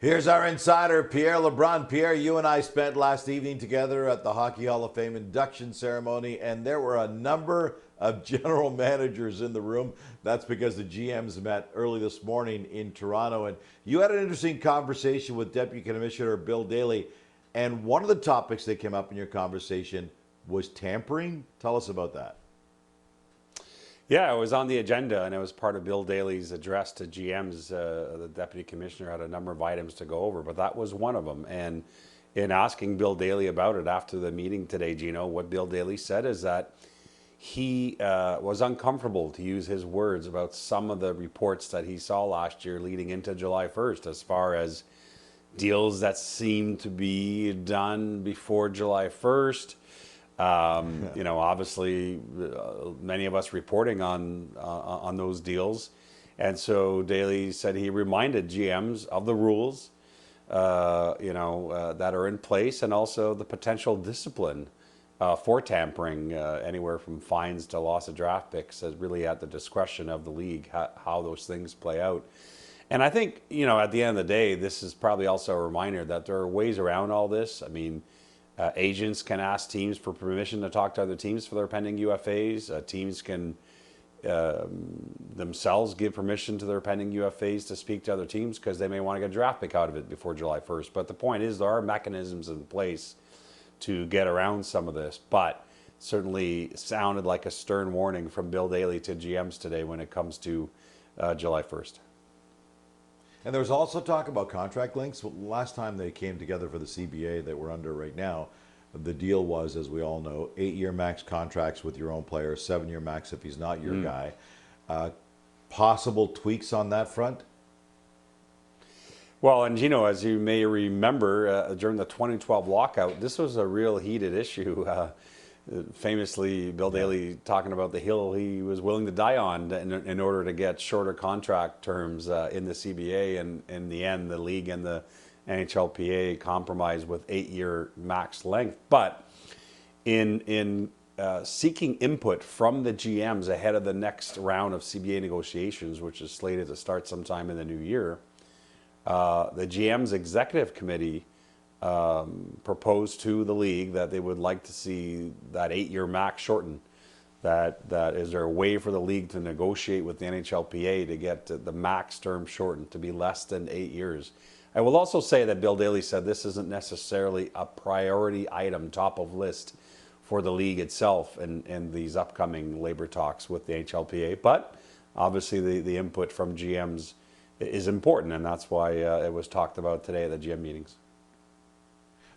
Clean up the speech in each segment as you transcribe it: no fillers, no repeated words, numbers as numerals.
Here's our insider, Pierre Lebrun. Pierre, you and I spent last evening together at the Hockey Hall of Fame induction ceremony, and there were a number of general managers in the room. That's because the GMs met early this morning in Toronto. And you had an interesting conversation with Deputy Commissioner Bill Daly. And one of the topics that came up in your conversation was tampering. Tell us about that. Yeah, it was on the agenda, and it was part of Bill Daly's address to GMs. The Deputy Commissioner had a number of items to go over, but that was one of them. And in asking Bill Daly about it after the meeting today, Gino, what Bill Daly said is that he was uncomfortable, to use his words, about some of the reports that he saw last year leading into July 1st, as far as deals that seemed to be done before July 1st. Obviously, many of us reporting on those deals, and so Daly said he reminded GMs of the rules, that are in place, and also the potential discipline for tampering, anywhere from fines to loss of draft picks, is really at the discretion of the league how those things play out. And I think at the end of the day, this is probably also a reminder that there are ways around all this. I mean. Agents can ask teams for permission to talk to other teams for their pending UFAs. Teams can themselves give permission to their pending UFAs to speak to other teams because they may want to get a draft pick out of it before July 1st. But the point is there are mechanisms in place to get around some of this. But certainly sounded like a stern warning from Bill Daly to GMs today when it comes to July 1st. And there was also talk about contract links. Last time they came together for the CBA that we're under right now, the deal was, as we all know, 8-year max contracts with your own player, 7-year max if he's not your guy. Possible tweaks on that front? Well, and as you may remember, during the 2012 lockout, this was a real heated issue. Famously, Bill Daly talking about the hill he was willing to die on in order to get shorter contract terms in the CBA, and in the end, the league and the NHLPA compromised with 8-year max length. But in seeking input from the GMs ahead of the next round of CBA negotiations, which is slated to start sometime in the new year, the GM's executive committee proposed to the league that they would like to see that 8-year max shortened. That is there a way for the league to negotiate with the NHLPA to get the max term shortened to be less than 8 years. I will also say that Bill Daly said this isn't necessarily a priority item, top of list for the league itself in these upcoming labor talks with the NHLPA, but obviously the input from GMs is important, and that's why it was talked about today at the GM meetings.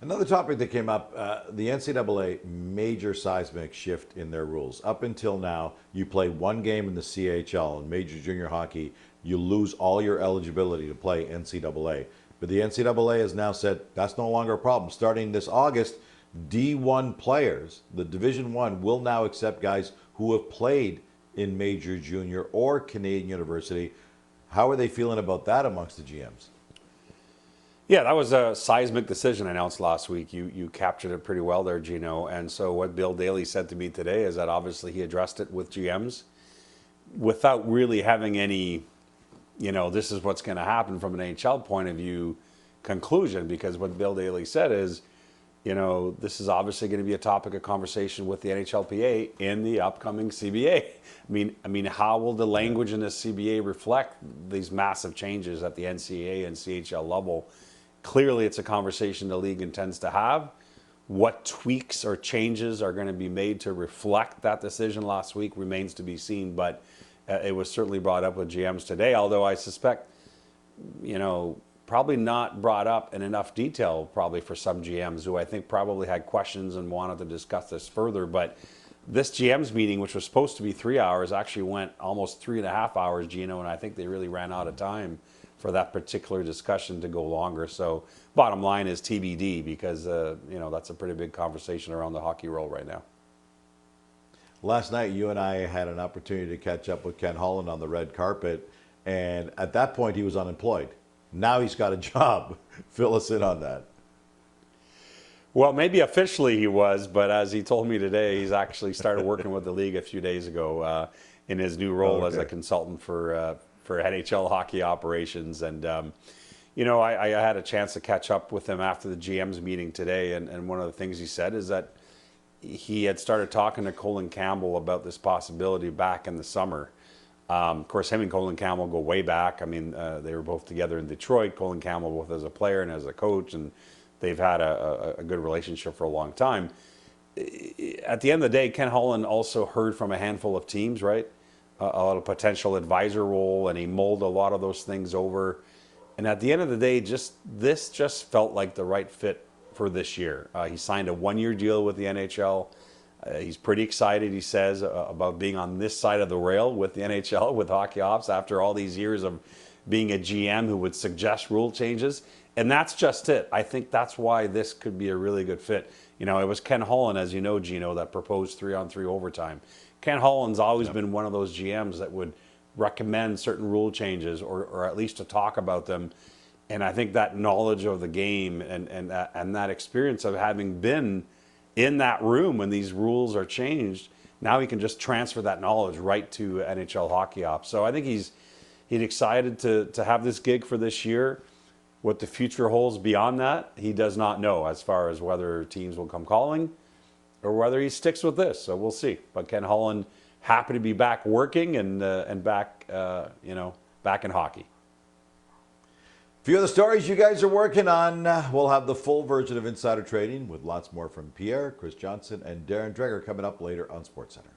Another topic that came up, the NCAA major seismic shift in their rules. Up until now, you play one game in the CHL, in Major Junior Hockey, you lose all your eligibility to play NCAA. But the NCAA has now said that's no longer a problem. Starting this August, D1 players, the Division I, will now accept guys who have played in Major Junior or Canadian University. How are they feeling about that amongst the GMs? Yeah, that was a seismic decision announced last week. You captured it pretty well there, Gino. And so what Bill Daly said to me today is that obviously he addressed it with GMs without really having any, this is what's going to happen from an NHL point of view conclusion, because what Bill Daly said is, this is obviously going to be a topic of conversation with the NHLPA in the upcoming CBA. I mean, how will the language in the CBA reflect these massive changes at the NCAA and CHL level? Clearly, it's a conversation the league intends to have. What tweaks or changes are going to be made to reflect that decision last week remains to be seen, but it was certainly brought up with GMs today, although I suspect, probably not brought up in enough detail probably for some GMs who I think probably had questions and wanted to discuss this further. But this GM's meeting, which was supposed to be 3 hours, actually went almost 3.5 hours, Gino, and I think they really ran out of time for that particular discussion to go longer. So bottom line is TBD, because that's a pretty big conversation around the hockey world right now. Last night, you and I had an opportunity to catch up with Ken Holland on the red carpet, and at that point, he was unemployed. Now he's got a job. Fill us in on that. Well, maybe officially he was, but as he told me today, he's actually started working with the league a few days ago in his new role as a consultant for NHL hockey operations. And You know, I had a chance to catch up with him after the GM's meeting today, and one of the things he said is that he had started talking to Colin Campbell about this possibility back in the summer. Of course, him and Colin Campbell go way back. I mean, they were both together in Detroit. Colin Campbell both as a player and as a coach, and they've had a good relationship for a long time. At the end of the day, Ken Holland also heard from a handful of teams, right? A lot of potential advisor role, and he mulled a lot of those things over. And at the end of the day, this just felt like the right fit for this year. He signed a one-year deal with the NHL. He's pretty excited, he says, about being on this side of the rail with the NHL, with hockey ops, after all these years of being a GM who would suggest rule changes. And that's just it. I think that's why this could be a really good fit. You know, it was Ken Holland, as you know, Gino, that proposed 3-on-3 overtime. Ken Holland's always been one of those GMs that would recommend certain rule changes, or at least to talk about them. And I think that knowledge of the game and that experience of having been in that room when these rules are changed, now he can just transfer that knowledge right to NHL hockey ops. So I think he's excited to have this gig for this year. What the future holds beyond that, he does not know, as far as whether teams will come calling or whether he sticks with this. So we'll see. But Ken Holland, happy to be back working and back, back in hockey. A few of the stories you guys are working on. We'll have the full version of Insider Trading with lots more from Pierre, Chris Johnson, and Darren Dreger coming up later on SportsCenter.